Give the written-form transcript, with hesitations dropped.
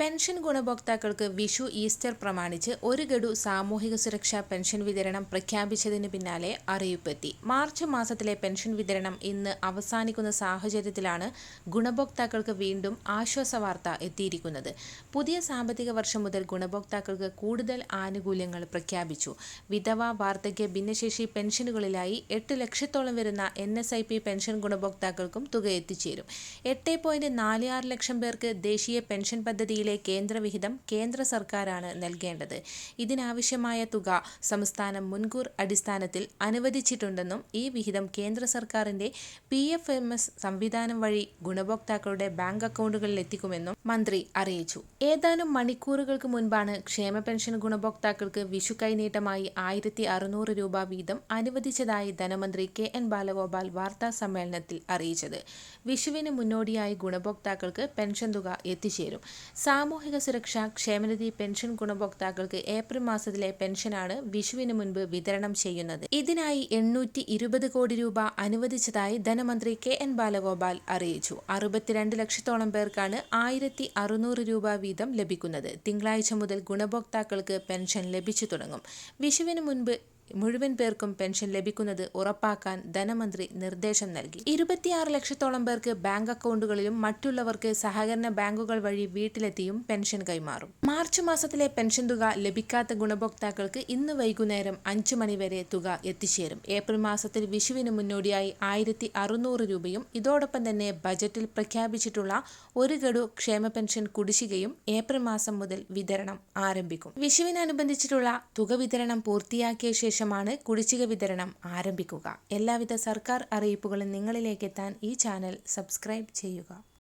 Pension ഗുണഭോക്താക്കൾക്ക് Vishu Easter പ്രമാണിച്ച് ഒരു ഗഡു സാമൂഹിക സുരക്ഷാ പെൻഷൻ വിതരണം പ്രഖ്യാപിച്ചതിന് പിന്നാലെ അറിയിപ്പെത്തി. മാർച്ച് മാസത്തിലെ പെൻഷൻ വിതരണം ഇന്ന് അവസാനിക്കുന്ന സാഹചര്യത്തിലാണ് ഗുണഭോക്താക്കൾക്ക് വീണ്ടും ആശ്വാസവാർത്ത എത്തിയിരിക്കുന്നത്. പുതിയ സാമ്പത്തിക വർഷം മുതൽ ഗുണഭോക്താക്കൾക്ക് കൂടുതൽ ആനുകൂല്യങ്ങൾ പ്രഖ്യാപിച്ചു. വിധവ, വാർദ്ധക്യ, ഭിന്നശേഷി പെൻഷനുകളിലായി 8 ലക്ഷത്തോളം വരുന്ന NSIP പെൻഷൻ ഗുണഭോക്താക്കൾക്കും തുക എത്തിച്ചേരും. 8.46 ലക്ഷം പേർക്ക് ദേശീയ പെൻഷൻ പദ്ധതിയിലെ കേന്ദ്രവിഹിതം കേന്ദ്ര സർക്കാരാണ് നൽകേണ്ടത്. ഇതിനാവശ്യമായ തുക സംസ്ഥാനം മുൻകൂർ അടിസ്ഥാനത്തിൽ അനുവദിച്ചിട്ടുണ്ടെന്നും ഈ വിഹിതം കേന്ദ്ര സർക്കാരിന്റെ PFMS സംവിധാനം വഴി ഗുണഭോക്താക്കളുടെ ബാങ്ക് അക്കൗണ്ടുകളിൽ എത്തിക്കുമെന്നും മന്ത്രി അറിയിച്ചു. ഏതാനും മണിക്കൂറുകൾക്ക് മുൻപാണ് ക്ഷേമ പെൻഷൻ ഗുണഭോക്താക്കൾക്ക് വിഷു കൈനീട്ടമായി 1600 രൂപ വീതം അനുവദിച്ചതായി ധനമന്ത്രി KN ബാലഗോപാൽ വാർത്താ സമ്മേളനത്തിൽ അറിയിച്ചത്. വിഷുവിന് മുന്നോടിയായി ഗുണഭോക്താക്കൾക്ക് പെൻഷൻ തുക എത്തിച്ചേരും. സാമൂഹിക സുരക്ഷാ ക്ഷേമനിധി പെൻഷൻ ഗുണഭോക്താക്കൾക്ക് ഏപ്രിൽ മാസത്തിലെ പെൻഷനാണ് വിഷുവിന് മുൻപ് വിതരണം ചെയ്യുന്നത്. ഇതിനായി 820 കോടി രൂപ അനുവദിച്ചതായി ധനമന്ത്രി KN ബാലഗോപാൽ അറിയിച്ചു. 62 ലക്ഷത്തോളം പേർക്കാണ് 1600 രൂപ വീതം ലഭിക്കുന്നത്. തിങ്കളാഴ്ച മുതൽ ഗുണഭോക്താക്കൾക്ക് പെൻഷൻ ലഭിച്ചു തുടങ്ങും. വിഷുവിന് മുൻപ് മുഴുവൻ പേർക്കും പെൻഷൻ ലഭിക്കുന്നത് ഉറപ്പാക്കാൻ ധനമന്ത്രി നിർദ്ദേശം നൽകി. 26 ലക്ഷത്തോളം പേർക്ക് ബാങ്ക് അക്കൗണ്ടുകളിലും മറ്റുള്ളവർക്ക് സഹകരണ ബാങ്കുകൾ വഴി വീട്ടിലെത്തിയും പെൻഷൻ കൈമാറും. മാർച്ച് മാസത്തിലെ പെൻഷൻ തുക ലഭിക്കാത്ത ഗുണഭോക്താക്കൾക്ക് ഇന്ന് വൈകുന്നേരം 5 മണി വരെ തുക എത്തിച്ചേരും. ഏപ്രിൽ മാസത്തിൽ വിഷുവിന് മുന്നോടിയായി 1600 രൂപയും ഇതോടൊപ്പം തന്നെ ബജറ്റിൽ പ്രഖ്യാപിച്ചിട്ടുള്ള ഒരു ഗഡു ക്ഷേമ പെൻഷൻ കുടിശ്ശികയും ഏപ്രിൽ മാസം മുതൽ വിതരണം ആരംഭിക്കും. വിഷുവിനനുബന്ധിച്ചിട്ടുള്ള തുക വിതരണം പൂർത്തിയാക്കിയ ശേഷമാണ് കുടിശ്ശിക വിതരണം ആരംഭിക്കുക. എല്ലാവിധ സർക്കാർ അറിയിപ്പുകളും നിങ്ങളിലേക്ക് എത്താൻ ഈ ചാനൽ സബ്സ്ക്രൈബ് ചെയ്യുക.